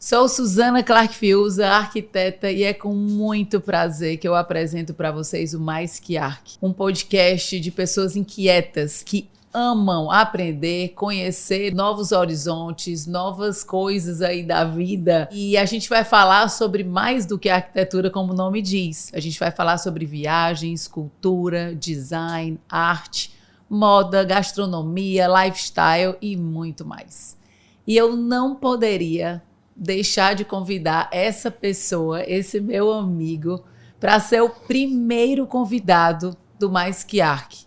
Sou Suzana Clark Fiuza, arquiteta, e é com muito prazer que eu apresento para vocês o Mais Que Arq, um podcast de pessoas inquietas que amam aprender, conhecer novos horizontes, novas coisas aí da vida. E a gente vai falar sobre mais do que arquitetura, como o nome diz. A gente vai falar sobre viagens, cultura, design, arte, moda, gastronomia, lifestyle e muito mais. E eu não poderia deixar de convidar essa pessoa, esse meu amigo, para ser o primeiro convidado do Mais Que Arq.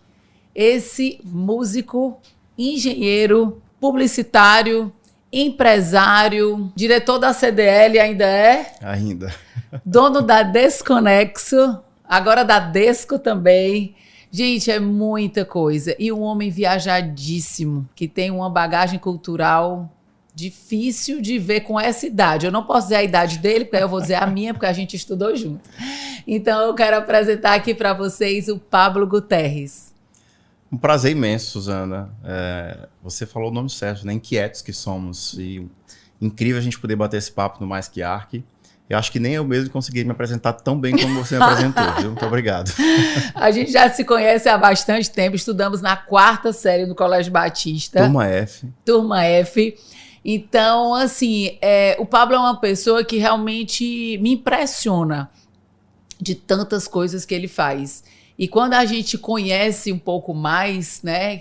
Esse músico, engenheiro, publicitário, empresário, diretor da CDL ainda é? Ainda. Dono da Desconexo, agora da Desco também. Gente, é muita coisa. E um homem viajadíssimo, que tem uma bagagem cultural difícil de ver com essa idade. Eu não posso dizer a idade dele, porque aí eu vou dizer a minha, porque a gente estudou junto. Então eu quero apresentar aqui para vocês o Pablo Gutierrez. Um prazer imenso, Suzana. Você falou o nome certo, né? Inquietos que somos. E incrível a gente poder bater esse papo no Mais Que Arq. Eu acho que nem eu mesmo consegui me apresentar tão bem como você me apresentou, viu? Muito obrigado. A gente já se conhece há bastante tempo. Estudamos na 4ª série no Colégio Batista. Turma F. Turma F. Então, assim, o Pablo é uma pessoa que realmente me impressiona de tantas coisas que ele faz. E quando a gente conhece um pouco mais, né,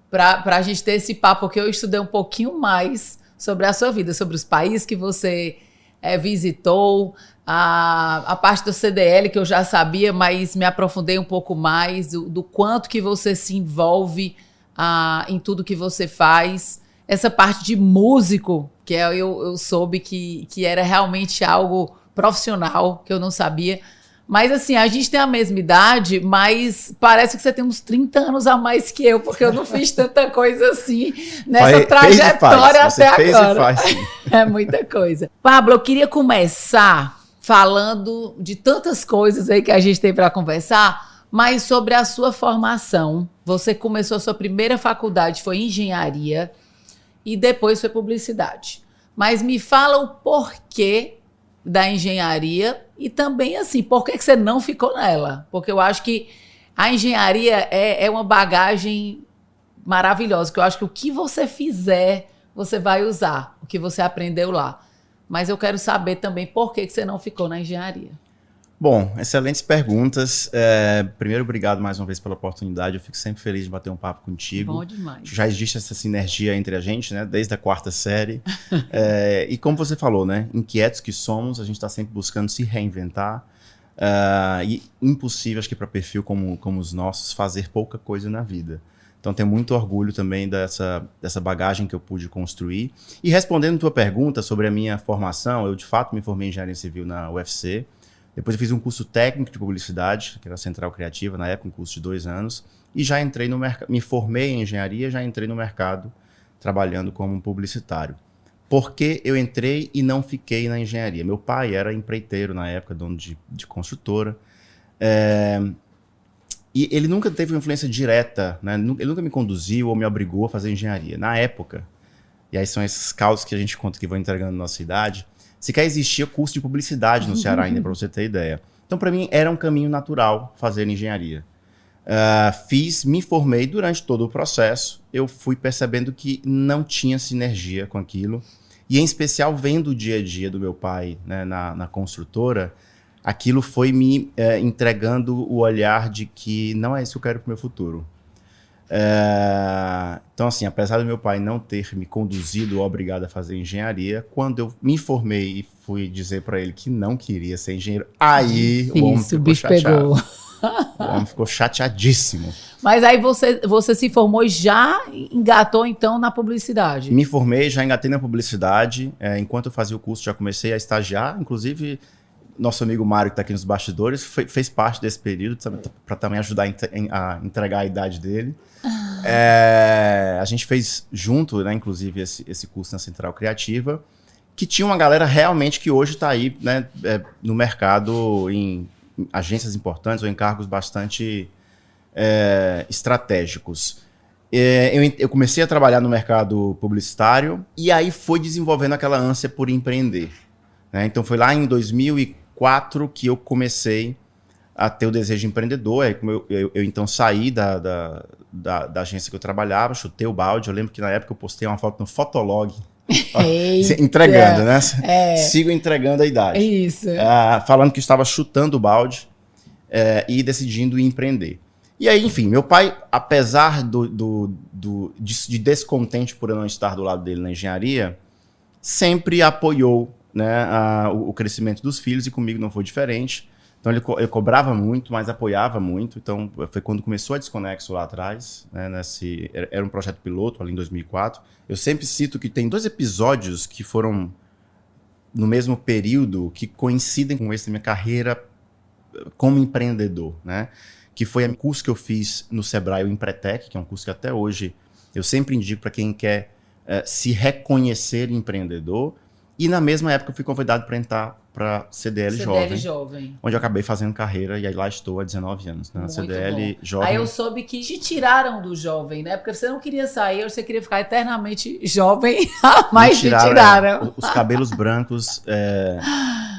para a gente ter esse papo, porque eu estudei um pouquinho mais sobre a sua vida, sobre os países que você visitou, a parte do CDL que eu já sabia, mas me aprofundei um pouco mais, do quanto que você se envolve em tudo que você faz. Essa parte de músico, que eu soube que era realmente algo profissional, que eu não sabia. Mas assim, a gente tem a mesma idade, mas parece que você tem uns 30 anos a mais que eu, porque eu não fiz tanta coisa assim nessa trajetória até agora. É muita coisa. Pablo, eu queria começar falando de tantas coisas aí que a gente tem para conversar, mas sobre a sua formação. Você começou a sua primeira faculdade, foi engenharia, e depois foi publicidade. Mas me fala o porquê da engenharia e também, assim, por que você não ficou nela? Porque eu acho que a engenharia é uma bagagem maravilhosa, que eu acho que o que você fizer, você vai usar, o que você aprendeu lá. Mas eu quero saber também por que você não ficou na engenharia. Bom, excelentes perguntas. Primeiro, obrigado mais uma vez pela oportunidade. Eu fico sempre feliz de bater um papo contigo. Bom demais. Já existe essa sinergia entre a gente, né? Desde a 4ª série. E como você falou, né? Inquietos que somos, a gente está sempre buscando se reinventar. E impossível, acho que para perfil como os nossos, fazer pouca coisa na vida. Então, tenho muito orgulho também dessa bagagem que eu pude construir. E respondendo a tua pergunta sobre a minha formação, eu de fato me formei em engenharia civil na UFC. Depois eu fiz um curso técnico de publicidade, que era a Central Criativa, na época, um curso de 2 anos, e já entrei no mercado, me formei em engenharia, já entrei no mercado trabalhando como um publicitário. Por que eu entrei e não fiquei na engenharia? Meu pai era empreiteiro na época, dono de construtora, e ele nunca teve uma influência direta, né? Ele nunca me conduziu ou me obrigou a fazer engenharia. Na época, e aí são esses causos que a gente conta que vão entregando na nossa idade, sequer existia curso de publicidade no Ceará ainda, para você ter ideia. Então, para mim, era um caminho natural fazer engenharia. Me formei durante todo o processo, eu fui percebendo que não tinha sinergia com aquilo, e em especial vendo o dia a dia do meu pai, né, na construtora, aquilo foi me entregando o olhar de que não é isso que eu quero para o meu futuro. Então, assim, apesar do meu pai não ter me conduzido ou obrigado a fazer engenharia, quando eu me formei e fui dizer para ele que não queria ser engenheiro, aí o homem ficou chateado. O homem ficou chateadíssimo. Mas aí você se formou e já engatou, então, na publicidade? Me formei, já engatei na publicidade. Enquanto eu fazia o curso, já comecei a estagiar. Inclusive, nosso amigo Mário, que está aqui nos bastidores, fez parte desse período para também ajudar a entregar a idade dele. A gente fez junto, né, inclusive, esse curso na Central Criativa, que tinha uma galera realmente que hoje está aí, né, no mercado, em agências importantes ou em cargos bastante estratégicos. Eu comecei a trabalhar no mercado publicitário e aí foi desenvolvendo aquela ânsia por empreender, né? Então foi lá em 2004 que eu comecei a ter o desejo empreendedor. Aí eu então saí da agência que eu trabalhava, chutei o balde. Eu lembro que na época eu postei uma foto no Fotolog. Entregando, né? Sigo entregando a idade. Isso. Falando que estava chutando o balde e decidindo empreender. E aí, enfim, meu pai, apesar de descontente por eu não estar do lado dele na engenharia, sempre apoiou, né, o crescimento dos filhos, e comigo não foi diferente. Então ele cobrava muito, mas apoiava muito. Então foi quando começou a Desconexo lá atrás, né, era um projeto piloto ali em 2004. Eu sempre cito que tem 2 episódios que foram no mesmo período, que coincidem com esse da minha carreira como empreendedor, né? Que foi o curso que eu fiz no Sebrae, o Empretec, que é um curso que até hoje eu sempre indico para quem quer se reconhecer empreendedor. E na mesma época eu fui convidado para entrar para CDL Jovem, onde eu acabei fazendo carreira, e aí lá estou há 19 anos, né? CDL bom. Jovem. Aí eu soube que te tiraram do jovem, né? Porque você não queria sair, você queria ficar eternamente jovem, mas te tiraram. Os cabelos brancos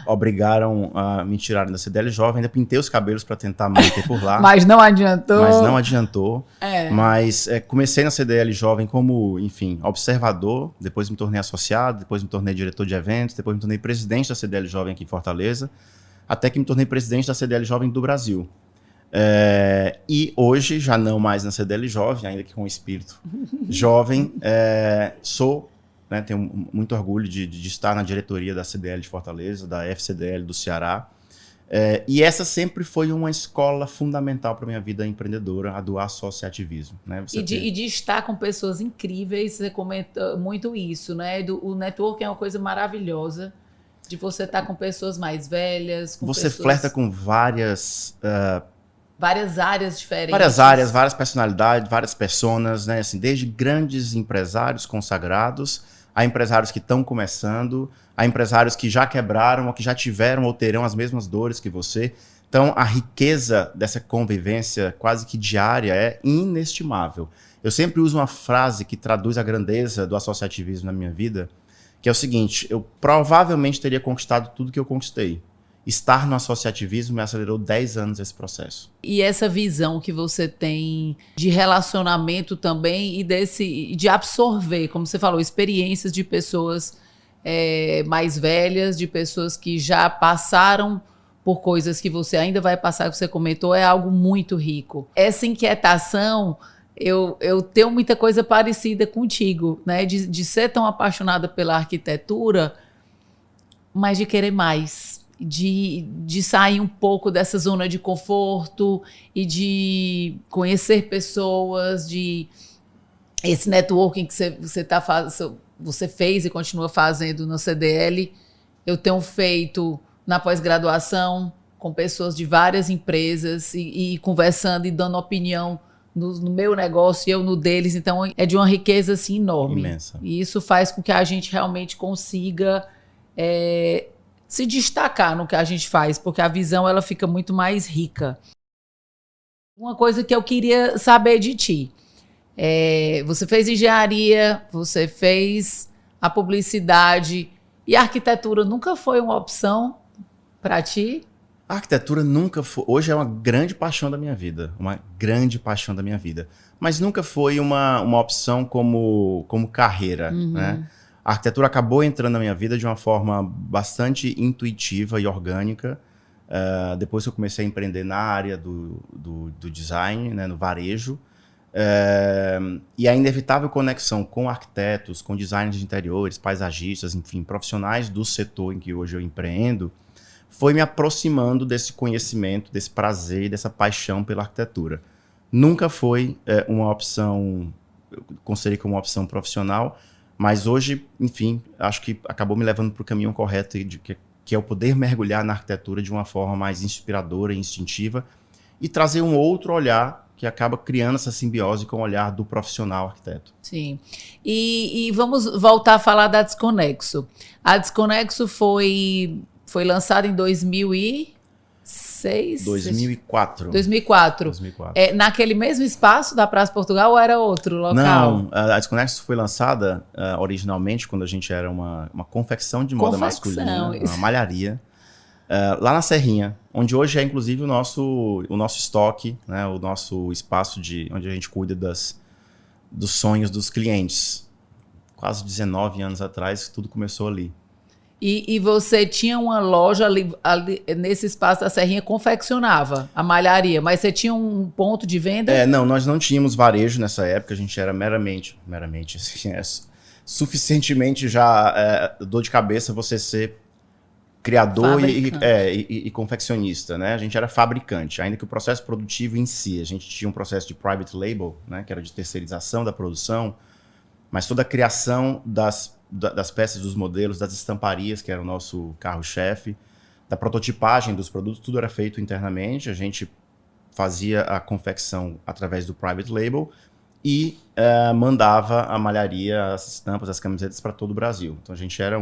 obrigaram a me tirarem da CDL Jovem. Ainda pintei os cabelos para tentar manter por lá. Mas não adiantou. Mas comecei na CDL Jovem como, enfim, observador. Depois me tornei associado, depois me tornei diretor de eventos, depois me tornei presidente da CDL Jovem aqui em Fortaleza, até que me tornei presidente da CDL Jovem do Brasil. E hoje, já não mais na CDL Jovem, ainda que com espírito jovem, né, tenho muito orgulho de estar na diretoria da CDL de Fortaleza, da FCDL do Ceará. E essa sempre foi uma escola fundamental para minha vida empreendedora, a do associativismo. Né? E de estar com pessoas incríveis, você comenta muito isso, né? O network é uma coisa maravilhosa, de você estar com pessoas mais velhas. Você flerta com várias áreas diferentes. Várias áreas, várias personalidades, várias personas, né? Assim, desde grandes empresários consagrados, a empresários que estão começando, a empresários que já quebraram, ou que já tiveram ou terão as mesmas dores que você. Então, a riqueza dessa convivência quase que diária é inestimável. Eu sempre uso uma frase que traduz a grandeza do associativismo na minha vida, que é o seguinte: eu provavelmente teria conquistado tudo que eu conquistei. Estar no associativismo me acelerou 10 anos esse processo. E essa visão que você tem de relacionamento também e de absorver, como você falou, experiências de pessoas mais velhas, de pessoas que já passaram por coisas que você ainda vai passar, que você comentou, é algo muito rico. Essa inquietação, eu tenho muita coisa parecida contigo, né? De ser tão apaixonada pela arquitetura, mas de querer mais. De sair um pouco dessa zona de conforto e de conhecer pessoas, de esse networking que você fez e continua fazendo no CDL. Eu tenho feito na pós-graduação com pessoas de várias empresas e conversando e dando opinião no meu negócio e eu no deles. Então é de uma riqueza assim, enorme. Imensa. E isso faz com que a gente realmente consiga se destacar no que a gente faz, porque a visão ela fica muito mais rica. Uma coisa que eu queria saber de ti, você fez engenharia, você fez a publicidade, e a arquitetura nunca foi uma opção para ti? A arquitetura nunca foi, hoje é uma grande paixão da minha vida, mas nunca foi uma opção como carreira, né? A arquitetura acabou entrando na minha vida de uma forma bastante intuitiva e orgânica. Depois que eu comecei a empreender na área do design, né, no varejo. E a inevitável conexão com arquitetos, com designers de interiores, paisagistas, enfim, profissionais do setor em que hoje eu empreendo, foi me aproximando desse conhecimento, desse prazer, dessa paixão pela arquitetura. Nunca foi uma opção, eu considerei como uma opção profissional, mas hoje, enfim, acho que acabou me levando para o caminho correto, que é o poder mergulhar na arquitetura de uma forma mais inspiradora e instintiva e trazer um outro olhar que acaba criando essa simbiose com o olhar do profissional arquiteto. Sim. E vamos voltar a falar da Desconexo. A Desconexo foi lançada em 2000 e... 2004. 2004. Naquele mesmo espaço da Praça Portugal ou era outro local? Não, a Desconexo foi lançada originalmente quando a gente era uma confecção de moda masculina, uma malharia, lá na Serrinha, onde hoje é inclusive o nosso estoque, né, o nosso espaço onde a gente cuida dos sonhos dos clientes. Quase 19 anos atrás, tudo começou ali. E você tinha uma loja ali nesse espaço da Serrinha, confeccionava a malharia, mas você tinha um ponto de venda? Não, nós não tínhamos varejo nessa época, a gente era meramente assim, suficientemente já dor de cabeça você ser criador e confeccionista, né? A gente era fabricante, ainda que o processo produtivo em si, a gente tinha um processo de private label, né, que era de terceirização da produção, mas toda a criação das peças, dos modelos, das estamparias, que era o nosso carro-chefe, da prototipagem dos produtos, tudo era feito internamente. A gente fazia a confecção através do private label e mandava a malharia, as estampas, as camisetas para todo o Brasil. Então a gente era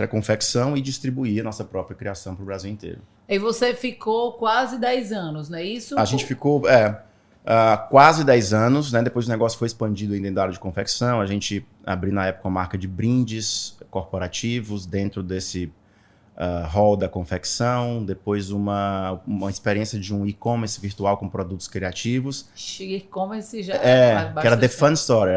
confecção e distribuía nossa própria criação para o Brasil inteiro. E você ficou quase 10 anos, não é isso? A gente ficou... quase 10 anos, né? Depois o negócio foi expandido ainda da área de confecção. A gente abriu na época uma marca de brindes corporativos dentro desse hall da confecção. Depois uma experiência de um e-commerce virtual com produtos criativos. E-commerce já... que era The Fun Store.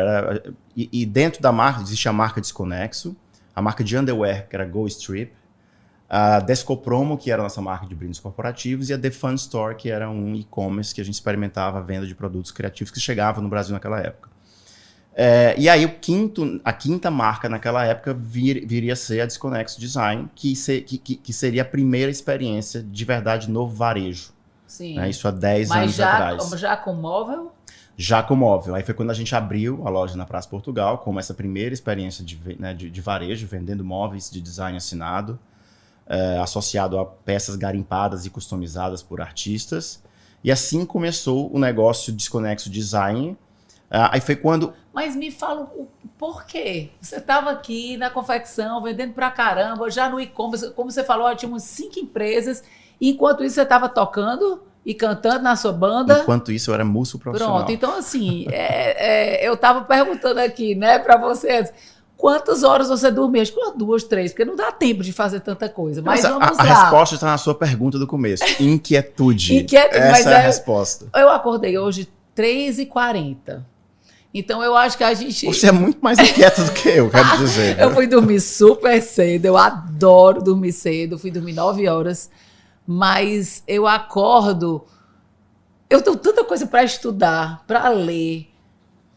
E dentro da marca existia a marca Desconexo, a marca de underwear, que era Go Strip, a Descopromo, que era a nossa marca de brindes corporativos, e a The Fun Store, que era um e-commerce que a gente experimentava a venda de produtos criativos que chegavam no Brasil naquela época. E aí a quinta marca naquela época viria a ser a Desconexo Design, que seria a primeira experiência de verdade no varejo. Sim. Né? Isso há 10 anos atrás. Mas já com móvel? Já com móvel. Aí foi quando a gente abriu a loja na Praça Portugal, como essa primeira experiência de varejo, vendendo móveis de design assinado, associado a peças garimpadas e customizadas por artistas. E assim começou o negócio Desconexo Design. Aí foi quando... Mas me fala o porquê. Você estava aqui na confecção, vendendo pra caramba, já no e-commerce, como você falou, tinha umas 5 empresas, e enquanto isso você estava tocando e cantando na sua banda. Enquanto isso eu era músico profissional. Pronto, então assim, eu estava perguntando aqui, né, para vocês, quantas horas você dormia? Acho que umas 2, 3, porque não dá tempo de fazer tanta coisa. Mas vamos lá. A resposta está na sua pergunta do começo. Inquietude. Essa é a resposta. Eu acordei hoje 3h40. Então eu acho que a gente... Você é muito mais inquieta do que eu, quero dizer. Eu fui dormir super cedo, eu adoro dormir cedo, fui dormir 9 horas, mas eu acordo, eu tenho tanta coisa para estudar, para ler,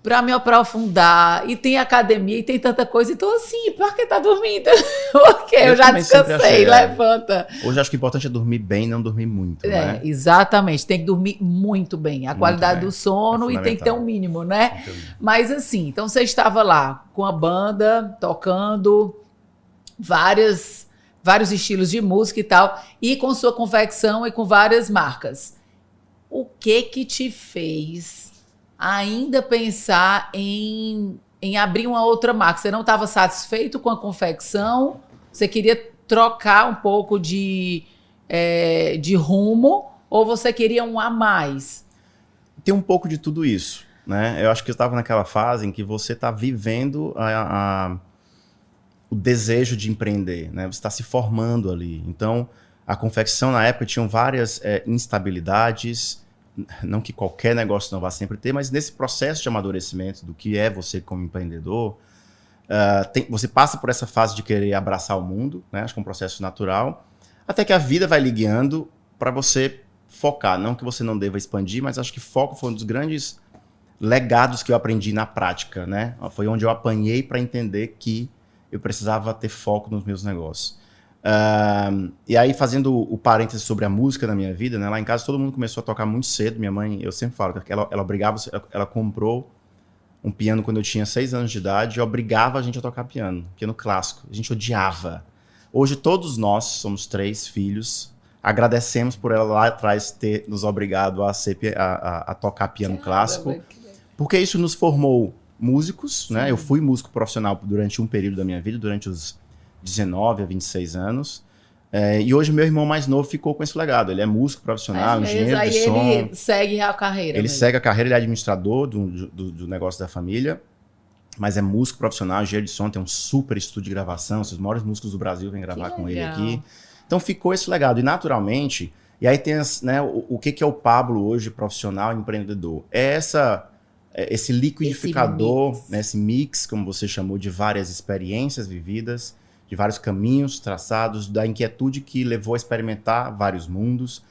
para me aprofundar, e tem academia, e tem tanta coisa, então assim, por que tá dormindo? Porque eu já descansei, levanta. Hoje acho que o importante é dormir bem e não dormir muito, né? Exatamente, tem que dormir muito bem, a qualidade do sono, e tem que ter um mínimo, né? Mas assim, então você estava lá com a banda, tocando vários estilos de música e tal, e com sua confecção e com várias marcas. O que te fez ainda pensar em abrir uma outra marca? Você não estava satisfeito com a confecção? Você queria trocar um pouco de rumo? Ou você queria um a mais? Tem um pouco de tudo isso, né? Eu acho que eu estava naquela fase em que você está vivendo o desejo de empreender, né? Você está se formando ali. Então, a confecção na época tinha várias instabilidades. Não que qualquer negócio não vá sempre ter, mas nesse processo de amadurecimento do que é você como empreendedor, você passa por essa fase de querer abraçar o mundo, né? Acho que é um processo natural, até que a vida vai lhe guiando para você focar. Não que você não deva expandir, mas acho que foco foi um dos grandes legados que eu aprendi na prática, né? Foi onde eu apanhei para entender que eu precisava ter foco nos meus negócios. E aí, fazendo o parênteses sobre a música na minha vida, né? Lá em casa todo mundo começou a tocar muito cedo. Minha mãe, eu sempre falo que ela comprou um piano quando eu tinha 6 anos de idade e obrigava a gente a tocar piano clássico. A gente odiava. Hoje todos nós, somos 3 filhos, agradecemos por ela lá atrás ter nos obrigado a tocar piano clássico, porque isso nos formou músicos, né? Eu fui músico profissional durante um período da minha vida, durante os 19 a 26 anos. E hoje meu irmão mais novo ficou com esse legado. Ele é músico profissional, engenheiro de som. Ele segue a carreira. Ele segue a carreira, ele é administrador do negócio da família, mas é músico profissional, engenheiro de som, tem um super estúdio de gravação, os maiores músicos do Brasil vêm gravar com ele aqui. Então ficou esse legado. E naturalmente, e aí tem né, o que é o Pablo hoje, profissional, empreendedor? É esse liquidificador, esse mix, como você chamou, de várias experiências vividas, de vários caminhos traçados, da inquietude que levou a experimentar vários mundos.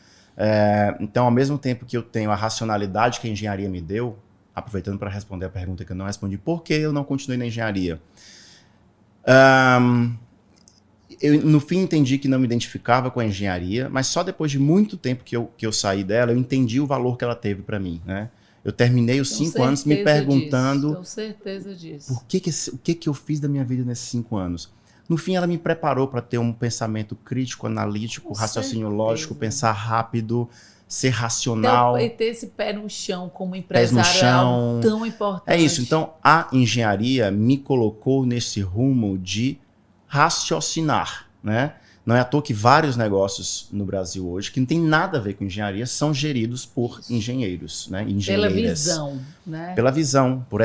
Então, ao mesmo tempo que eu tenho a racionalidade que a engenharia me deu, aproveitando para responder a pergunta que eu não respondi, por que eu não continuei na engenharia? Eu, no fim, entendi que não me identificava com a engenharia, mas só depois de muito tempo que eu saí dela, eu entendi o valor que ela teve para mim, né? Eu terminei os 5 anos me perguntando... Tenho certeza disso. O que eu fiz da minha vida nesses 5 anos? No fim, ela me preparou para ter um pensamento crítico, analítico, raciocínio lógico, pensar rápido, ser racional. Então, e ter esse pé no chão como empresário é algo tão importante. É isso. Então, a engenharia me colocou nesse rumo de raciocinar, né? Não é à toa que vários negócios no Brasil hoje, que não tem nada a ver com engenharia, são geridos por engenheiros, né? Engenheiras. Pela visão, né? Pela visão, por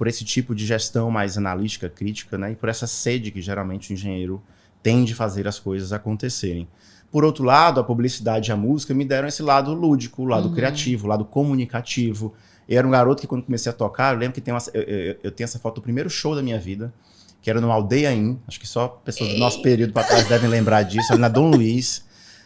esse tipo de gestão mais analítica, crítica, né? E por essa sede que geralmente o engenheiro tem de fazer as coisas acontecerem. Por outro lado, a publicidade e a música me deram esse lado lúdico, o lado criativo, o lado comunicativo. Eu era um garoto que, quando comecei a tocar, eu lembro que eu tenho essa foto do primeiro show da minha vida, que era no Aldeia Inn, acho que só pessoas do nosso período para trás devem lembrar disso, ali na Dom Luiz.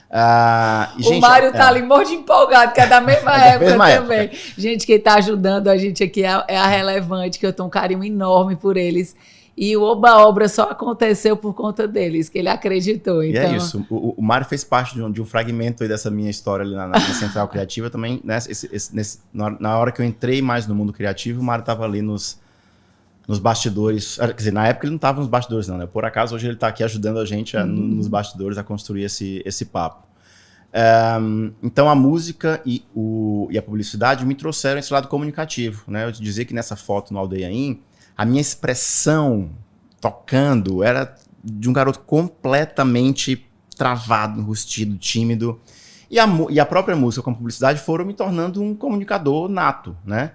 O Mário tá ali morto de empolgado, que é da mesma época também. Gente, quem tá ajudando a gente aqui é a Relevante, que eu tenho um carinho enorme por eles. E o Oba-Obra só aconteceu por conta deles, que ele acreditou. Então... E é isso, o Mário fez parte de um fragmento aí dessa minha história ali na Central Criativa também. Né, na hora que eu entrei mais no mundo criativo, o Mário tava ali nos bastidores, quer dizer, na época ele não estava nos bastidores não, né? Por acaso hoje ele está aqui ajudando a gente nos bastidores a construir esse papo. Então a música e a publicidade me trouxeram esse lado comunicativo, né? Eu te dizer que nessa foto no Aldeia Inn, a minha expressão tocando era de um garoto completamente travado, enrustido, tímido, e a própria música com a publicidade foram me tornando um comunicador nato, né?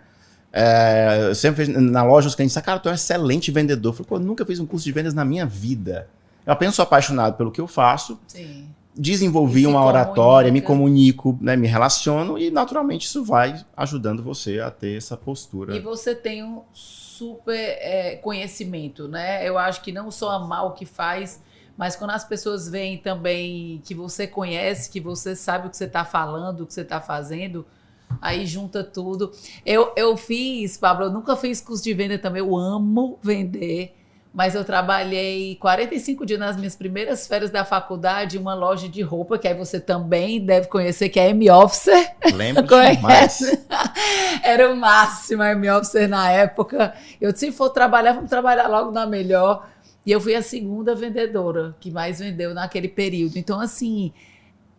Eu sempre na loja os clientes disseram, cara, tu é um excelente vendedor. Eu falei, pô, eu nunca fiz um curso de vendas na minha vida. Eu apenas sou apaixonado pelo que eu faço. Sim. Desenvolvi uma oratória, me comunico, né, me relaciono e naturalmente isso vai ajudando você a ter essa postura. E você tem um super conhecimento, né? Eu acho que não só amar o que faz, mas quando as pessoas veem também que você conhece, que você sabe o que você está falando, o que você está fazendo, aí junta tudo. Eu fiz, Pablo, eu nunca fiz curso de venda também, eu amo vender, mas eu trabalhei 45 dias nas minhas primeiras férias da faculdade em uma loja de roupa, que aí você também deve conhecer, que é a M-Officer. Lembro demais. Era o máximo a M-Officer na época. Eu disse, se for trabalhar, vamos trabalhar logo na melhor. E eu fui a segunda vendedora que mais vendeu naquele período. Então, assim,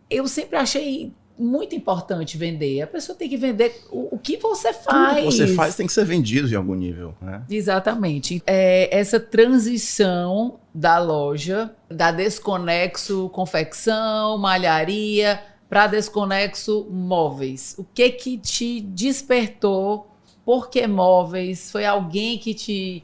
eu sempre achei muito importante vender. A pessoa tem que vender o que você faz. Tudo que você faz tem que ser vendido em algum nível, né? Exatamente. Essa transição da loja, da Desconexo confecção, malharia, para Desconexo móveis. O que te despertou? Por que móveis? Foi alguém que te...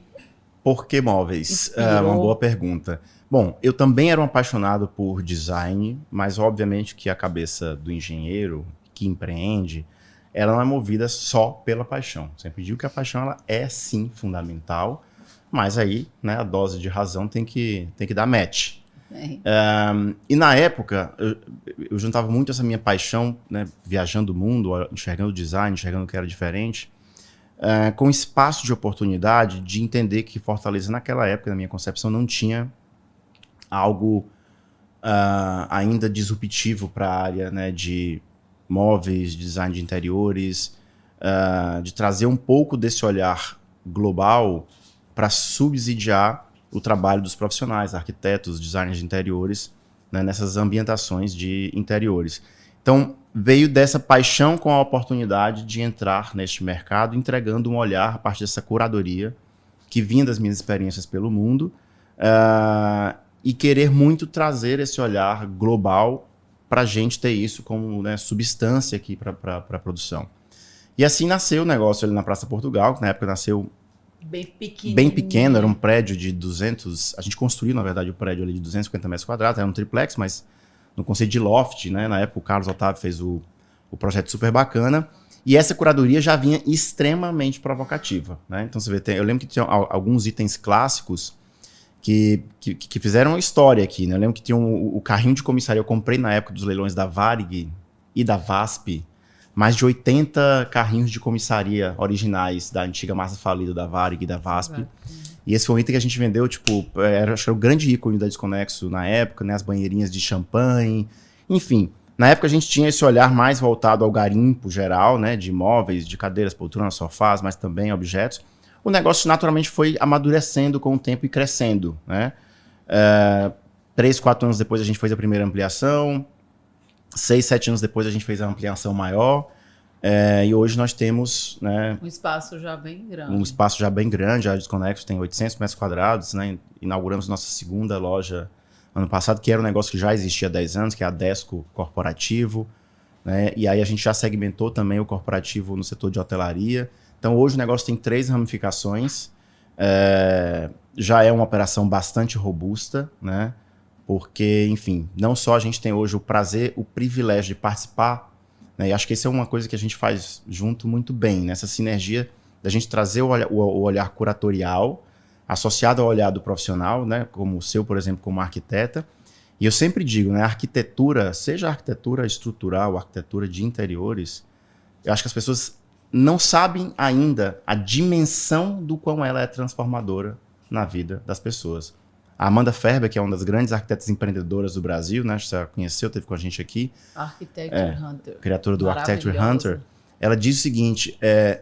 Por que móveis? É uma boa pergunta. Bom, eu também era um apaixonado por design, mas obviamente que a cabeça do engenheiro que empreende, ela não é movida só pela paixão. Sempre digo que a paixão ela é sim fundamental, mas aí, né, a dose de razão tem que dar match. E na época, eu juntava muito essa minha paixão, né, viajando o mundo, enxergando o design, enxergando o que era diferente, com espaço de oportunidade de entender que Fortaleza, naquela época, na minha concepção, não tinha algo ainda disruptivo para a área, né, de móveis, design de interiores, de trazer um pouco desse olhar global para subsidiar o trabalho dos profissionais, arquitetos, designers de interiores, né, nessas ambientações de interiores. Então, veio dessa paixão com a oportunidade de entrar neste mercado, entregando um olhar a partir dessa curadoria que vinha das minhas experiências pelo mundo, e querer muito trazer esse olhar global para a gente ter isso como, né, substância aqui para a produção. E assim nasceu o negócio ali na Praça Portugal, que na época nasceu bem pequeno, era um prédio de 200... A gente construiu, na verdade, o prédio ali de 250 metros quadrados, era um triplex, mas no conceito de loft, né? Na época o Carlos Otávio fez o projeto super bacana. E essa curadoria já vinha extremamente provocativa, né? Então você vê, eu lembro que tinha alguns itens clássicos que fizeram história aqui, né? Eu lembro que tinha o carrinho de comissaria, eu comprei na época dos leilões da Varig e da VASP, mais de 80 carrinhos de comissaria originais da antiga massa falida da Varig e da VASP. E esse foi um item que a gente vendeu, tipo, acho que era o grande ícone da Desconexo na época, né? As banheirinhas de champanhe, enfim. Na época a gente tinha esse olhar mais voltado ao garimpo geral, né? De imóveis, de cadeiras, poltronas, sofás, mas também objetos. O negócio naturalmente foi amadurecendo com o tempo e crescendo, né? 3, 4 anos depois a gente fez a primeira ampliação, 6, 7 anos depois a gente fez a ampliação maior, e hoje nós temos, né, um espaço já bem grande. Um espaço já bem grande, a Desconexo tem 800 metros quadrados, né? Inauguramos nossa segunda loja ano passado, que era um negócio que já existia há 10 anos, que é a Desco Corporativo, né? E aí a gente já segmentou também o corporativo no setor de hotelaria. Então hoje o negócio tem 3 ramificações, já é uma operação bastante robusta, né? Porque, enfim, não só a gente tem hoje o prazer, o privilégio de participar, né? E acho que isso é uma coisa que a gente faz junto muito bem, nessa sinergia da gente trazer o olhar curatorial associado ao olhar do profissional, né? Como o seu, por exemplo, como arquiteta. E eu sempre digo, né? A arquitetura, seja a arquitetura estrutural, a arquitetura de interiores, eu acho que as pessoas não sabem ainda a dimensão do quão ela é transformadora na vida das pessoas. A Amanda Ferber, que é uma das grandes arquitetas empreendedoras do Brasil, né? Você já conheceu, teve com a gente aqui. Architecture Hunter. Criadora do Architecture Hunter. Ela diz o seguinte,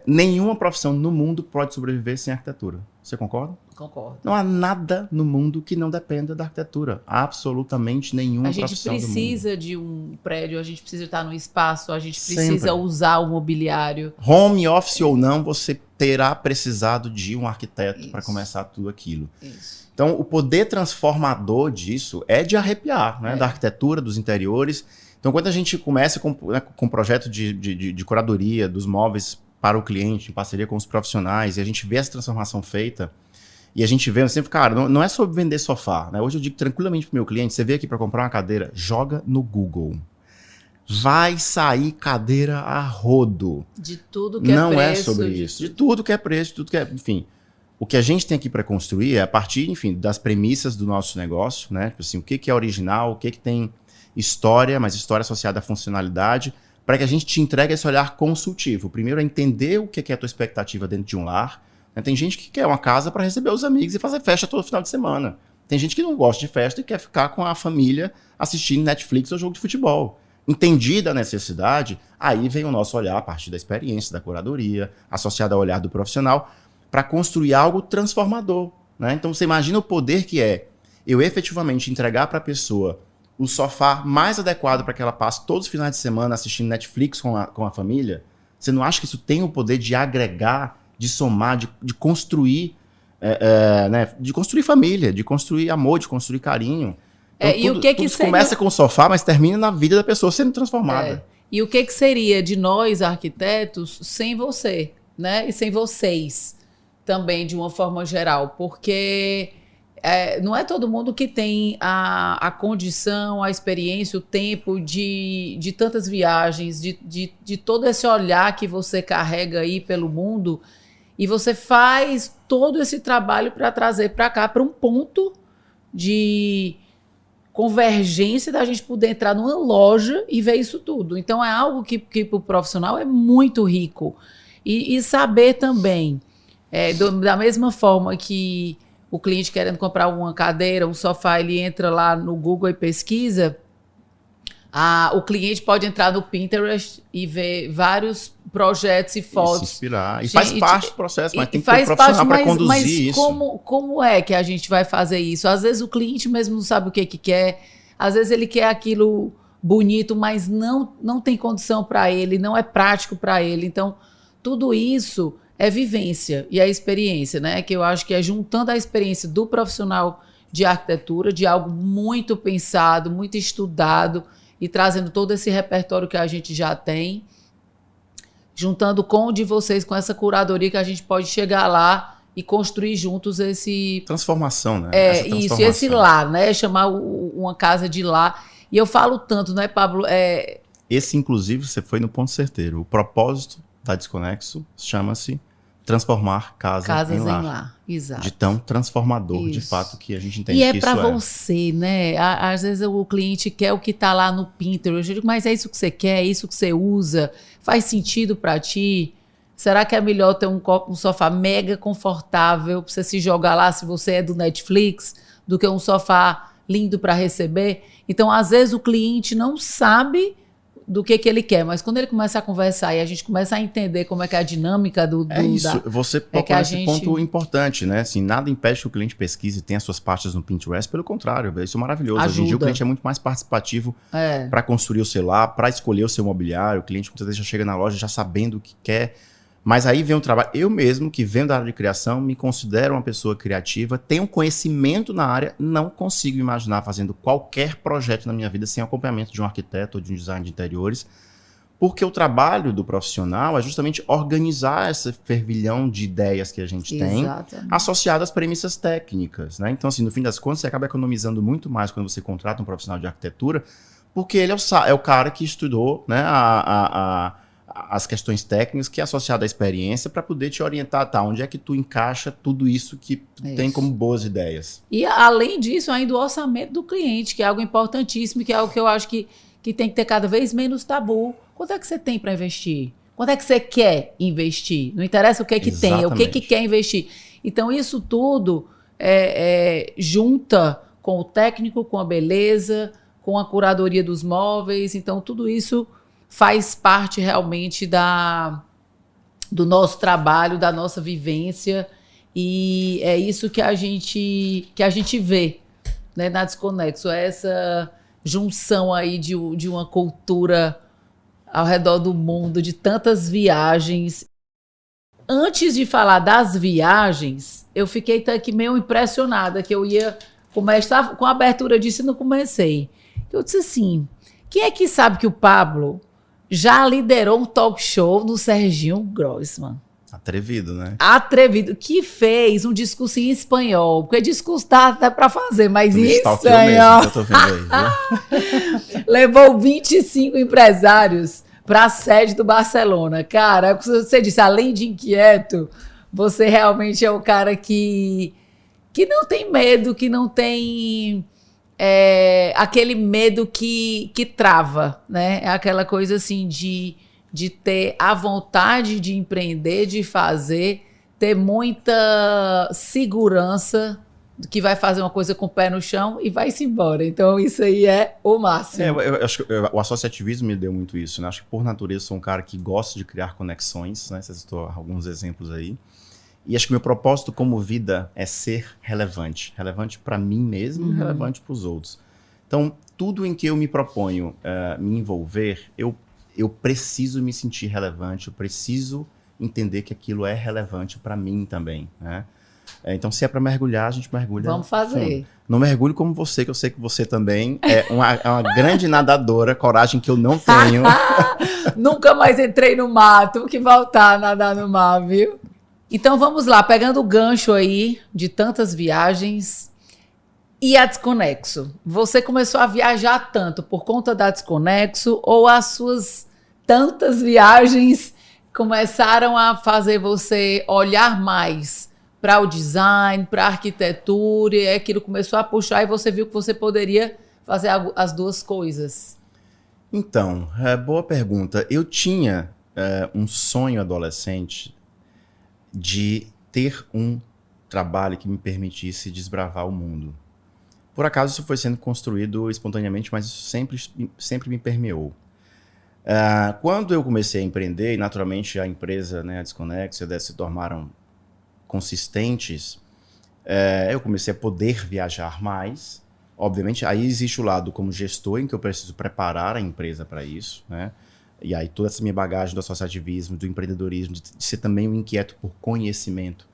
nenhuma profissão no mundo pode sobreviver sem arquitetura. Você concorda? Concordo. Não há nada no mundo que não dependa da arquitetura. Absolutamente nenhuma profissão do mundo. A gente precisa de um prédio, a gente precisa estar no espaço, a gente precisa usar o mobiliário. Home office ou não, você terá precisado de um arquiteto para começar tudo aquilo. Isso. Então, o poder transformador disso é de arrepiar, né? Da arquitetura, dos interiores. Então, quando a gente começa com um projeto de curadoria dos móveis para o cliente, em parceria com os profissionais, e a gente vê essa transformação feita, e a gente vê, eu sempre, cara, não é sobre vender sofá, né? Hoje eu digo tranquilamente para o meu cliente, você veio aqui para comprar uma cadeira, joga no Google. Vai sair cadeira a rodo. De tudo que é preço. Não é sobre isso. De tudo que é preço, de tudo que é... Enfim, o que a gente tem aqui para construir é a partir, enfim, das premissas do nosso negócio, né? Assim, o que é original, o que tem história, mas história associada à funcionalidade, para que a gente te entregue esse olhar consultivo. Primeiro é entender o que é a tua expectativa dentro de um lar. Né? Tem gente que quer uma casa para receber os amigos e fazer festa todo final de semana. Tem gente que não gosta de festa e quer ficar com a família assistindo Netflix ou jogo de futebol. Entendida a necessidade, aí vem o nosso olhar a partir da experiência, da curadoria, associado ao olhar do profissional, para construir algo transformador. Né? Então você imagina o poder que é eu efetivamente entregar para a pessoa o sofá mais adequado para que ela passe todos os finais de semana assistindo Netflix com a família. Você não acha que isso tem o poder de agregar, de somar, de construir, né? De construir família, de construir amor, de construir carinho. Então, e o que seria... começa com o sofá, mas termina na vida da pessoa sendo transformada. E o que seria de nós, arquitetos, sem você, né? E sem vocês também, de uma forma geral? Porque não é todo mundo que tem a condição, a experiência, o tempo de tantas viagens, de todo esse olhar que você carrega aí pelo mundo, e você faz todo esse trabalho para trazer para cá, para um ponto de convergência da gente poder entrar numa loja e ver isso tudo. Então é algo que para o profissional é muito rico. E saber também, da mesma forma que o cliente querendo comprar uma cadeira, um sofá, ele entra lá no Google e pesquisa, o cliente pode entrar no Pinterest e ver vários projetos e fotos. E se inspirar. E faz parte do processo, mas tem que ter um faz profissional parte, para conduzir mas isso. Como é que a gente vai fazer isso? Às vezes o cliente mesmo não sabe o que quer, às vezes ele quer aquilo bonito, mas não tem condição para ele, não é prático para ele. Então, tudo isso é vivência e a experiência, né? Que eu acho que é juntando a experiência do profissional de arquitetura, de algo muito pensado, muito estudado e trazendo todo esse repertório que a gente já tem, juntando com o de vocês, com essa curadoria que a gente pode chegar lá e construir juntos esse... Transformação, né? Essa transformação. Isso, esse lar, né? Chamar uma casa de lar. E eu falo tanto, né, Pablo? Esse, inclusive, você foi no ponto certeiro. O propósito da Desconexo chama-se transformar casas em lar. Exato. De tão transformador, de fato, que a gente entende que isso é. E é para você, né? Às vezes o cliente quer o que está lá no Pinterest. Eu digo, mas é isso que você quer? É isso que você usa? Faz sentido para ti? Será que é melhor ter um sofá mega confortável para você se jogar lá se você é do Netflix, do que um sofá lindo para receber? Então, às vezes o cliente não sabe do que ele quer, mas quando ele começa a conversar e a gente começa a entender como é que é a dinâmica do... É isso, você tocou nesse ponto importante, né? Assim, nada impede que o cliente pesquise e tenha suas pastas no Pinterest, pelo contrário, isso é maravilhoso. Ajuda. Hoje em dia o cliente é muito mais participativo para construir o seu lar, para escolher o seu mobiliário, o cliente muitas vezes já chega na loja já sabendo o que quer, mas aí vem um trabalho, eu mesmo que venho da área de criação, me considero uma pessoa criativa, tenho conhecimento na área, não consigo imaginar fazendo qualquer projeto na minha vida sem acompanhamento de um arquiteto ou de um design de interiores, porque o trabalho do profissional é justamente organizar esse fervilhão de ideias que a gente tem, associado às premissas técnicas, né? Então, assim, no fim das contas, você acaba economizando muito mais quando você contrata um profissional de arquitetura, porque ele é o cara que estudou, né, as questões técnicas, que é associado à experiência, para poder te orientar, onde é que tu encaixa tudo isso que tu tem como boas ideias. E, além disso, ainda o orçamento do cliente, que é algo importantíssimo, que é algo que eu acho que tem que ter cada vez menos tabu. Quanto é que você tem para investir? Quanto é que você quer investir? Não interessa o que é que tem, é o que quer investir. Então, isso tudo junta com o técnico, com a beleza, com a curadoria dos móveis. Então, tudo isso faz parte realmente do nosso trabalho, da nossa vivência, e é isso que a gente vê, né, na Desconexo, essa junção aí de uma cultura ao redor do mundo, de tantas viagens. Antes de falar das viagens, eu fiquei aqui meio impressionada, que eu ia começar com a abertura disso e não comecei. Eu disse assim, quem é que sabe que o Pablo já liderou um talk show no Serginho Grossman? Atrevido, né? Atrevido. Que fez um discurso em espanhol. Porque discurso dá até pra fazer, mas em espanhol. Eu tô vendo aí, viu? Levou 25 empresários para a sede do Barcelona. Cara, você disse, além de inquieto, você realmente é o cara que não tem medo, que não tem... aquele medo que trava, né? É aquela coisa assim de ter a vontade de empreender, de fazer, ter muita segurança que vai fazer uma coisa com o pé no chão e vai-se embora. Então, isso aí é o máximo. Eu acho que o associativismo me deu muito isso, né? Acho que, por natureza, sou um cara que gosta de criar conexões, né? Você citou alguns exemplos aí. E acho que meu propósito como vida é ser relevante. Relevante para mim mesmo e relevante para os outros. Então, tudo em que eu me proponho me envolver, eu preciso me sentir relevante, eu preciso entender que aquilo é relevante para mim também, né? Então, se é para mergulhar, a gente mergulha. Vamos fazer. Fundo. Não mergulho como você, que eu sei que você também é uma grande nadadora, coragem que eu não tenho. Nunca mais entrei no mar, tenho que voltar a nadar no mar, viu? Então vamos lá, pegando o gancho aí de tantas viagens e a Desconexo. Você começou a viajar tanto por conta da Desconexo ou as suas tantas viagens começaram a fazer você olhar mais para o design, para a arquitetura, e aquilo começou a puxar e você viu que você poderia fazer as duas coisas? Então, boa pergunta. Eu tinha um sonho adolescente de ter um trabalho que me permitisse desbravar o mundo. Por acaso isso foi sendo construído espontaneamente, mas isso sempre me permeou. Quando eu comecei a empreender, e naturalmente a empresa, né, a Desconexo, a se tornaram consistentes, eu comecei a poder viajar mais. Obviamente, aí existe o lado como gestor, em que eu preciso preparar a empresa para isso, né? E aí toda essa minha bagagem do associativismo, do empreendedorismo, de ser também um inquieto por conhecimento,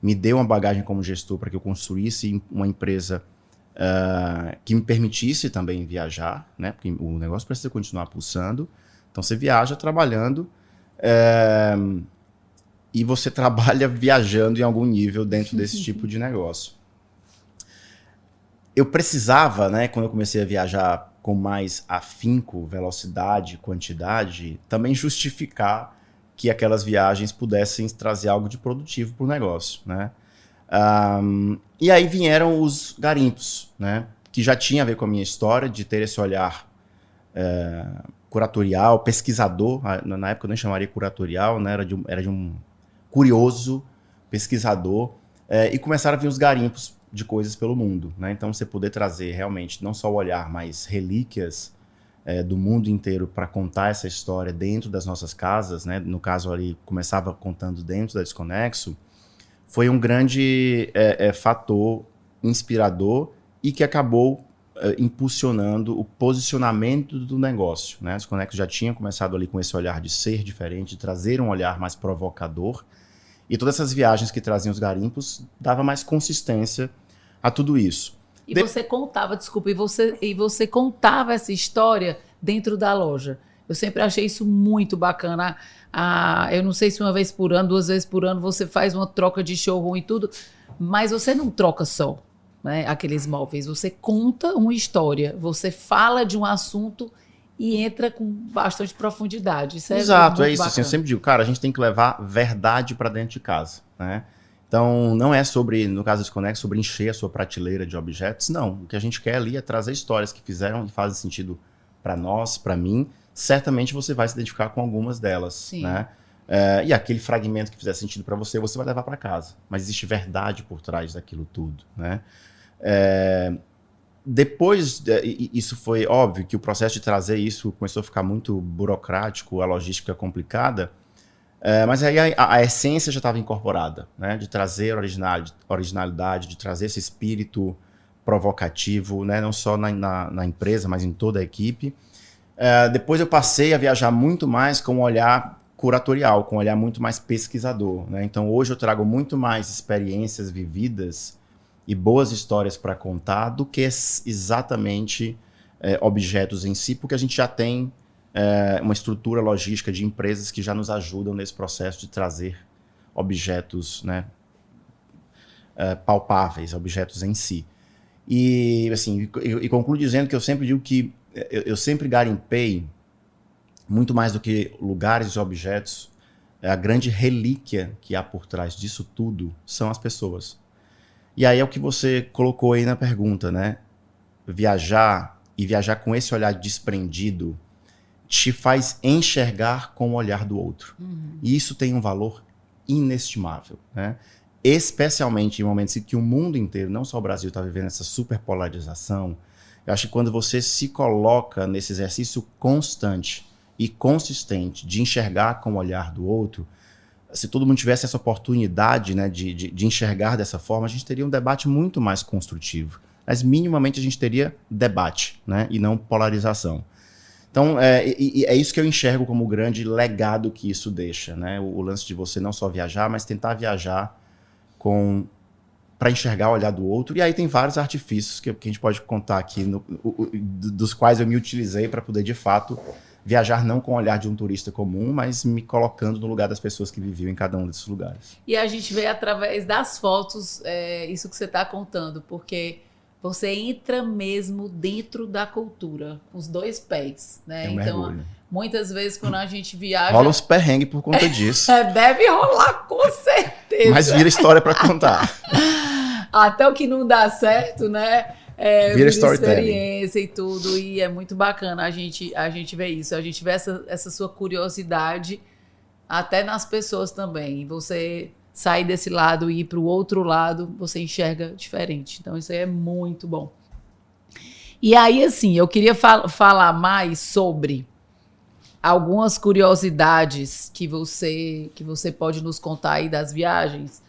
me deu uma bagagem como gestor para que eu construísse uma empresa que me permitisse também viajar, né? Porque o negócio precisa continuar pulsando. Então você viaja trabalhando e você trabalha viajando em algum nível dentro desse tipo de negócio. Eu precisava, né, quando eu comecei a viajar com mais afinco, velocidade, quantidade, também justificar que aquelas viagens pudessem trazer algo de produtivo para o negócio, né? E aí vieram os garimpos, né? Que já tinha a ver com a minha história de ter esse olhar curatorial, pesquisador. Na época eu nem chamaria curatorial, né? Era de um curioso pesquisador. E começaram a vir os garimpos de coisas pelo mundo, né? Então você poder trazer realmente não só o olhar, mas relíquias do mundo inteiro para contar essa história dentro das nossas casas, né? No caso ali, começava contando dentro da Desconexo, foi um grande fator inspirador e que acabou impulsionando o posicionamento do negócio, né? A Desconexo já tinha começado ali com esse olhar de ser diferente, de trazer um olhar mais provocador, e todas essas viagens que traziam os garimpos dava mais consistência a tudo isso. E você contava, desculpa, e você contava essa história dentro da loja. Eu sempre achei isso muito bacana. Eu não sei se uma vez por ano, 2 vezes por ano, você faz uma troca de showroom e tudo, mas você não troca só, né, aqueles móveis. Você conta uma história, você fala de um assunto e entra com bastante profundidade. Isso Exato, é isso. Bacana. Assim, eu sempre digo, cara, a gente tem que levar verdade para dentro de casa, né? Então, não é sobre, no caso do Desconexo, sobre encher a sua prateleira de objetos, não. O que a gente quer ali é trazer histórias que fizeram e fazem sentido para nós, para mim. Certamente você vai se identificar com algumas delas, Sim. né? E aquele fragmento que fizer sentido para você, você vai levar para casa. Mas existe verdade por trás daquilo tudo, né? Depois, isso foi óbvio que o processo de trazer isso começou a ficar muito burocrático, a logística complicada, mas aí a essência já estava incorporada, né? De trazer originalidade, de trazer esse espírito provocativo, né? Não só na empresa, mas em toda a equipe. Depois eu passei a viajar muito mais com um olhar curatorial, com um olhar muito mais pesquisador, né? Então hoje eu trago muito mais experiências vividas e boas histórias para contar do que exatamente objetos em si, porque a gente já tem uma estrutura logística de empresas que já nos ajudam nesse processo de trazer objetos, né, palpáveis, objetos em si. E assim, eu concluo dizendo que eu sempre digo que eu sempre garimpei, muito mais do que lugares e objetos, a grande relíquia que há por trás disso tudo são as pessoas. E aí é o que você colocou aí na pergunta, né? Viajar e viajar com esse olhar desprendido te faz enxergar com o olhar do outro. E isso tem um valor inestimável, né? Especialmente em momentos em que o mundo inteiro, não só o Brasil, está vivendo essa superpolarização. Eu acho que quando você se coloca nesse exercício constante e consistente de enxergar com o olhar do outro, se todo mundo tivesse essa oportunidade, né, de enxergar dessa forma, a gente teria um debate muito mais construtivo. Mas minimamente a gente teria debate, né, e não polarização. Então, é isso que eu enxergo como o grande legado que isso deixa, né? O lance de você não só viajar, mas tentar viajar para enxergar o olhar do outro. E aí tem vários artifícios que a gente pode contar aqui, dos quais eu me utilizei para poder, de fato, viajar não com o olhar de um turista comum, mas me colocando no lugar das pessoas que viviam em cada um desses lugares. E a gente vê através das fotos isso que você está contando, porque você entra mesmo dentro da cultura, com os 2 pés, né? Então, mergulho. Muitas vezes quando a gente viaja... Rola uns perrengues por conta disso. Deve rolar, com certeza. Mas vira história para contar. Até o que não dá certo, né? Vira storytelling. Experiência e tudo, e é muito bacana a gente ver isso, a gente vê essa sua curiosidade até nas pessoas também, e você sair desse lado e ir para o outro lado, você enxerga diferente, então isso aí é muito bom. E aí, assim, eu queria falar mais sobre algumas curiosidades que você pode nos contar aí das viagens,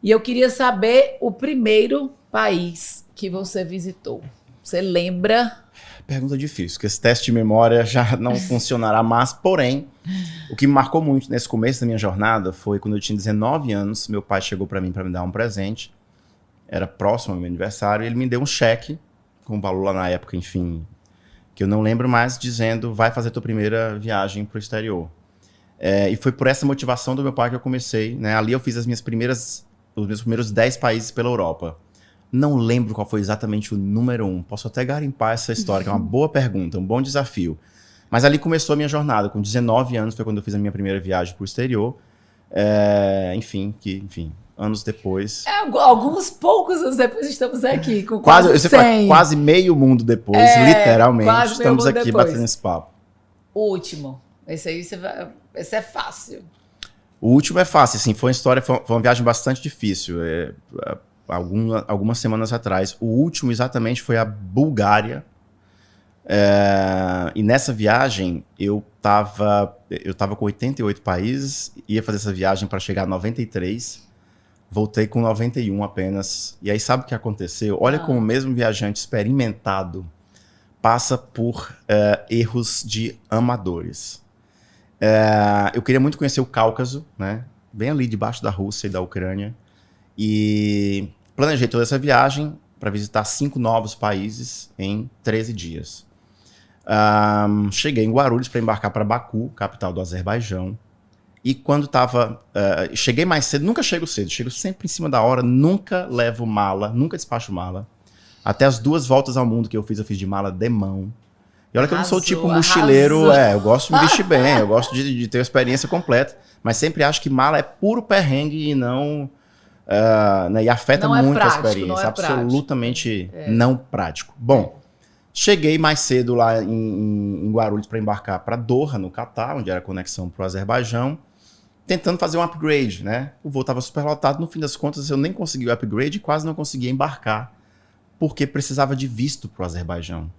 e eu queria saber o primeiro país que você visitou. Você lembra? Pergunta difícil, porque esse teste de memória já não funcionará mais. Porém, o que me marcou muito nesse começo da minha jornada foi quando eu tinha 19 anos, meu pai chegou para mim para me dar um presente. era próximo ao meu aniversário, e ele me deu um cheque, com valor lá na época, enfim, que eu não lembro mais, dizendo, vai fazer tua primeira viagem pro exterior. E foi por essa motivação do meu pai que eu comecei, né? Ali eu fiz os meus primeiros 10 países pela Europa. Não lembro qual foi exatamente o número 1. Posso até garimpar essa história, que é uma boa pergunta, um bom desafio. Mas ali começou a minha jornada. Com 19 anos foi quando eu fiz a minha primeira viagem para o exterior. Enfim, anos depois... Alguns poucos anos depois estamos aqui, com quase meio mundo depois, literalmente, estamos aqui depois. Batendo esse papo. O último. Esse é fácil. O último é fácil, assim, foi uma viagem bastante difícil. Algumas semanas atrás. O último exatamente foi a Bulgária. E nessa viagem eu tava com 88 países, ia fazer essa viagem para chegar a 93, voltei com 91 apenas. E aí sabe o que aconteceu? Olha como o mesmo viajante experimentado passa por erros de amadores. Eu queria muito conhecer o Cáucaso, né? Bem ali debaixo da Rússia e da Ucrânia, e planejei toda essa viagem para visitar 5 novos países em 13 dias. Cheguei em Guarulhos para embarcar para Baku, capital do Azerbaijão. E quando cheguei mais cedo, nunca chego cedo, chego sempre em cima da hora, nunca levo mala, nunca despacho mala. Até as 2 voltas ao mundo que eu fiz de mala de mão. E olha que eu não sou tipo mochileiro, eu gosto de me vestir bem, eu gosto de ter a experiência completa, mas sempre acho que mala é puro perrengue e não... e afeta muito a experiência, absolutamente não prático. Bom, cheguei mais cedo lá em Guarulhos para embarcar para Doha, no Catar, onde era a conexão para o Azerbaijão, tentando fazer um upgrade, né? O voo estava super lotado, no fim das contas eu nem consegui o upgrade e quase não conseguia embarcar, porque precisava de visto para o Azerbaijão.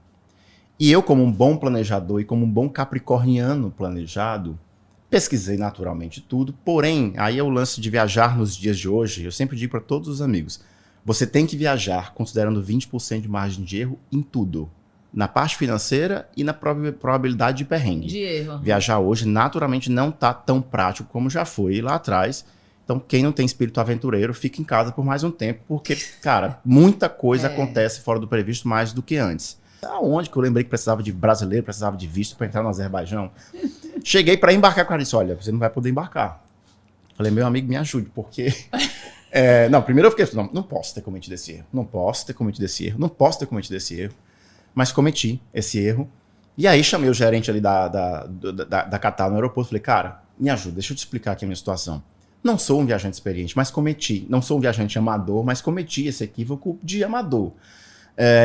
E eu, como um bom planejador e como um bom capricorniano planejado, pesquisei naturalmente tudo, porém, aí é o lance de viajar nos dias de hoje, eu sempre digo para todos os amigos, você tem que viajar considerando 20% de margem de erro em tudo, na parte financeira e na probabilidade de perrengue. De erro. Viajar hoje naturalmente não está tão prático como já foi lá atrás, então quem não tem espírito aventureiro fica em casa por mais um tempo, porque, cara, muita coisa acontece fora do previsto mais do que antes. Aonde que eu lembrei que precisava de brasileiro, precisava de visto para entrar no Azerbaijão? Cheguei para embarcar com ela e disse, olha, você não vai poder embarcar. Falei, meu amigo, me ajude, porque... primeiro eu fiquei, não posso ter cometido esse erro, não posso ter cometido esse erro, mas cometi esse erro. E aí chamei o gerente ali da Qatar no aeroporto, falei, cara, me ajuda, deixa eu te explicar aqui a minha situação. Não sou um viajante experiente, mas cometi, não sou um viajante amador, mas cometi esse equívoco de amador.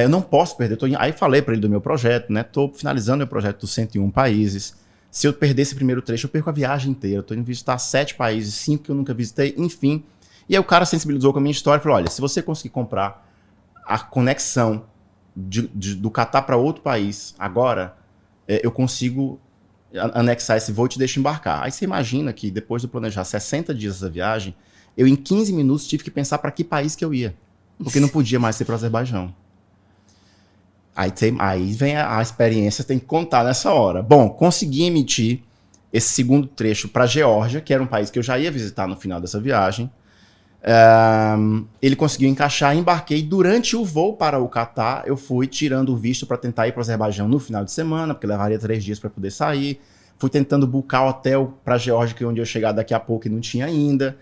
Eu não posso perder. Aí falei para ele do meu projeto, né? Estou finalizando meu projeto dos 101 países. Se eu perder esse primeiro trecho, eu perco a viagem inteira. Estou indo visitar 7 países, 5 que eu nunca visitei, enfim. E aí o cara sensibilizou com a minha história e falou, olha, se você conseguir comprar a conexão do Catar para outro país agora, eu consigo anexar esse voo e te deixo embarcar. Aí você imagina que depois de planejar 60 dias essa viagem, eu em 15 minutos tive que pensar para que país que eu ia. Porque não podia mais ser para o Azerbaijão. Aí vem a experiência, tem que contar nessa hora. Bom, consegui emitir esse segundo trecho para a Geórgia, que era um país que eu já ia visitar no final dessa viagem. Ele conseguiu encaixar, embarquei. Durante o voo para o Catar, eu fui tirando o visto para tentar ir para o Azerbaijão no final de semana, porque levaria 3 dias para poder sair. Fui tentando buscar hotel para a Geórgia, que é onde eu ia chegar daqui a pouco e não tinha ainda.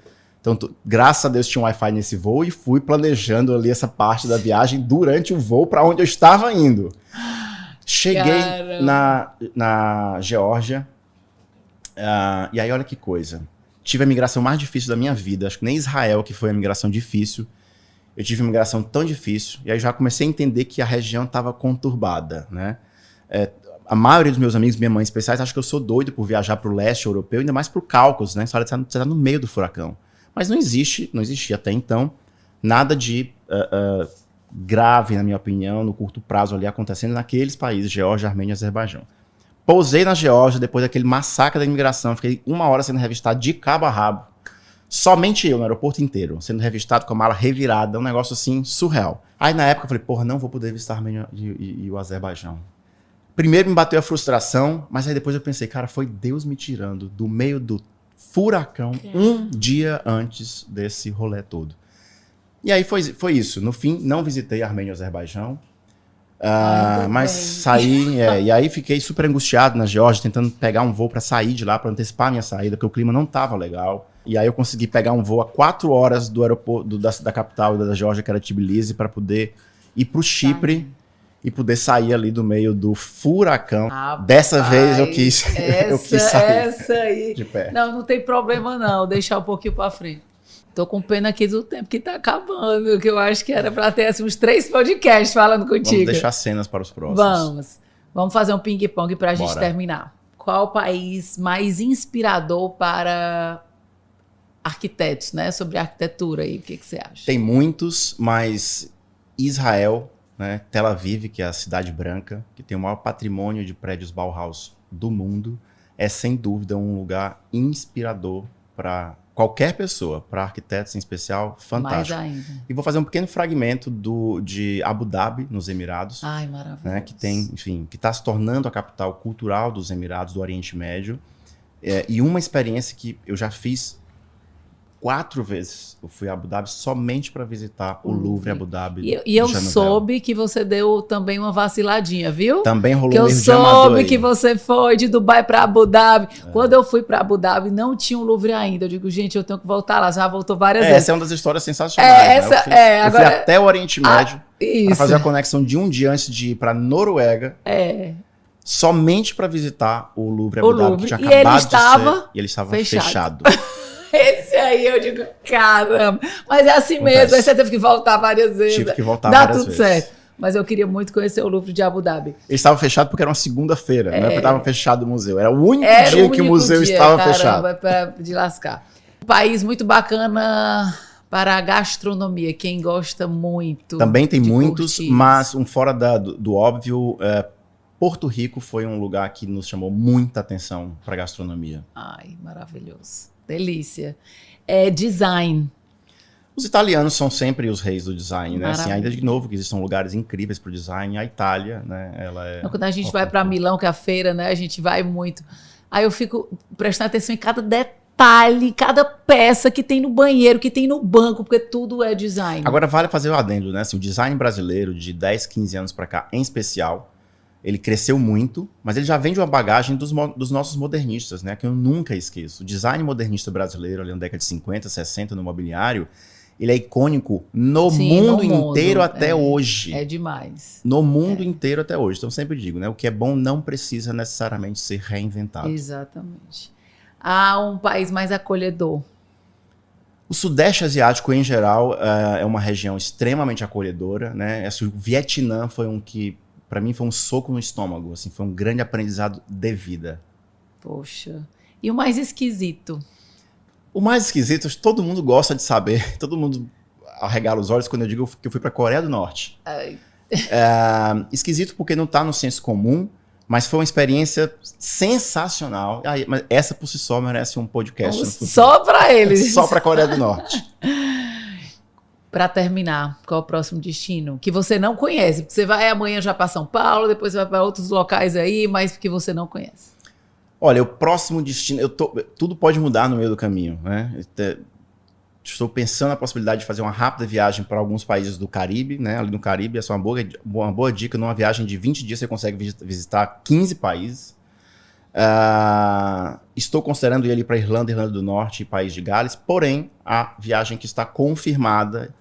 Então, graças a Deus tinha um Wi-Fi nesse voo e fui planejando ali essa parte da viagem durante o voo para onde eu estava indo. Cheguei na Geórgia e aí olha que coisa. Tive a migração mais difícil da minha vida. Acho que nem Israel, que foi a migração difícil. Eu tive uma migração tão difícil. E aí já comecei a entender que a região estava conturbada, né? A maioria dos meus amigos, minha mãe especiais, acha que eu sou doido por viajar para o leste europeu, ainda mais para o Cáucaso, né? Você está no meio do furacão. Mas não existia até então nada de grave, na minha opinião, no curto prazo ali acontecendo naqueles países, Geórgia, Armênia e Azerbaijão. Pousei na Geórgia depois daquele massacre da imigração, fiquei 1 hora sendo revistado de cabo a rabo. Somente eu, no aeroporto inteiro, sendo revistado com a mala revirada, um negócio assim, surreal. Aí na época eu falei, porra, não vou poder visitar a Armênia e o Azerbaijão. Primeiro me bateu a frustração, mas aí depois eu pensei, cara, foi Deus me tirando do meio do furacão um dia antes desse rolê todo. E aí foi isso. No fim, não visitei Armênia e Azerbaijão. Mas saí, e aí fiquei super angustiado na Geórgia, tentando pegar um voo para sair de lá, para antecipar a minha saída, porque o clima não estava legal. E aí eu consegui pegar um voo a 4 horas do aeroporto da capital da Geórgia, que era Tbilisi, para poder ir para o Chipre e poder sair ali do meio do furacão. Dessa vez eu quis sair essa aí. de pé. Não tem problema não, deixar um pouquinho para frente. Tô com pena aqui do tempo que tá acabando, que eu acho que era para ter assim, uns 3 podcasts falando contigo. Vamos deixar cenas para os próximos. Vamos fazer um ping-pong para a gente Bora. terminar. Qual o país mais inspirador para arquitetos, né? Sobre arquitetura aí, o que você acha? Tem muitos, mas Israel, né? Tel Aviv, que é a cidade branca, que tem o maior patrimônio de prédios Bauhaus do mundo, é sem dúvida um lugar inspirador para qualquer pessoa, para arquitetos em especial, fantástico. Mais ainda. E vou fazer um pequeno fragmento de Abu Dhabi, nos Emirados. Ai, maravilhoso. Né, que tem, enfim, que está se tornando a capital cultural dos Emirados, do Oriente Médio. E uma experiência que eu já fiz 4 vezes. Eu fui a Abu Dhabi somente para visitar o Louvre Abu Dhabi. E eu soube que você deu também uma vaciladinha, viu? Também rolou que um eu erro de amador soube aí. que você foi de Dubai para Abu Dhabi. Quando eu fui para Abu Dhabi, não tinha um Louvre ainda. Eu digo, gente, eu tenho que voltar lá. Já voltou várias vezes. Essa é uma das histórias sensacionais. Né? Eu fui até o Oriente Médio para fazer a conexão de um dia antes de ir para Noruega. Somente para visitar o Louvre Abu Dhabi, que tinha acabado de ser. E ele estava fechado. Esse aí eu digo, caramba. Mas é assim mesmo, aí você teve que voltar várias vezes. Tive que voltar várias vezes. Dá tudo certo. Mas eu queria muito conhecer o Louvre de Abu Dhabi. Ele estava fechado porque era uma segunda-feira, não é porque estava fechado o museu. Era o único dia que o museu estava fechado. De lascar. Um país muito bacana para a gastronomia, quem gosta muito. Também tem muitos, mas um fora do óbvio, Porto Rico foi um lugar que nos chamou muita atenção para a gastronomia. Ai, maravilhoso. Delícia. Design. Os italianos são sempre os reis do design, né? Assim, ainda de novo, que existem lugares incríveis para o design. A Itália, né? Ela é... Quando a gente vai para Milão, que é a feira, né? A gente vai muito. Aí eu fico prestando atenção em cada detalhe, cada peça que tem no banheiro, que tem no banco, porque tudo é design. Agora vale fazer o adendo, né? Assim, o design brasileiro de 10, 15 anos para cá, em especial, ele cresceu muito, mas ele já vem de uma bagagem dos nossos modernistas, né? Que eu nunca esqueço. O design modernista brasileiro, ali na década de 50, 60, no mobiliário, ele é icônico no mundo inteiro até hoje. É demais. No mundo inteiro até hoje. Então, eu sempre digo, né? O que é bom não precisa necessariamente ser reinventado. Exatamente. Há um país mais acolhedor. O Sudeste Asiático, em geral, é uma região extremamente acolhedora, né? O Vietnã foi um que, para mim, foi um soco no estômago. Assim, foi um grande aprendizado de vida. Poxa. E o mais esquisito? O mais esquisito, todo mundo gosta de saber, todo mundo arregala os olhos quando eu digo que eu fui para a Coreia do Norte. Esquisito porque não está no senso comum, mas foi uma experiência sensacional. Mas essa por si só merece um podcast. Só para eles. Só para a Coreia do Norte. Para terminar, qual é o próximo destino? Que você não conhece, porque você vai amanhã já para São Paulo, depois você vai para outros locais aí, mas que você não conhece. Olha, o próximo destino... tudo pode mudar no meio do caminho, né? Estou pensando na possibilidade de fazer uma rápida viagem para alguns países do Caribe, né? Ali no Caribe, essa é uma boa dica. Numa viagem de 20 dias, você consegue visitar 15 países. Estou considerando ir ali para Irlanda do Norte e País de Gales. Porém, a viagem que está confirmada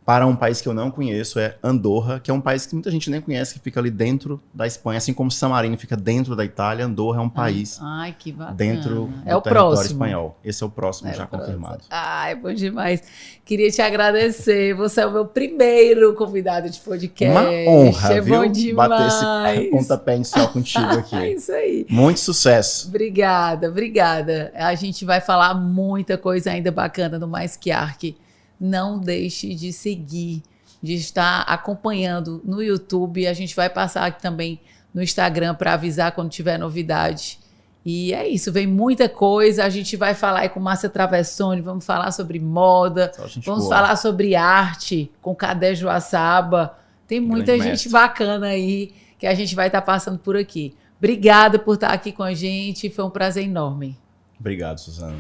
para um país que eu não conheço é Andorra, que é um país que muita gente nem conhece, que fica ali dentro da Espanha, assim como San Marino fica dentro da Itália. Andorra é um país que bacana. dentro do território espanhol. Esse é o próximo já confirmado. É bom demais. Queria te agradecer. Você é o meu primeiro convidado de podcast. Uma honra, viu? Bom demais. Bater esse pontapé inicial contigo aqui. É isso aí. Muito sucesso. Obrigada. A gente vai falar muita coisa ainda bacana no Mais Que Arque. Não deixe de seguir, de estar acompanhando no YouTube. A gente vai passar aqui também no Instagram para avisar quando tiver novidade. E é isso, vem muita coisa. A gente vai falar aí com Márcia Travessone, vamos falar sobre moda, vamos falar sobre arte com Cadê Joaçaba. Tem muita gente bacana aí que a gente vai estar passando por aqui. Obrigada por estar aqui com a gente, foi um prazer enorme. Obrigado, Suzana.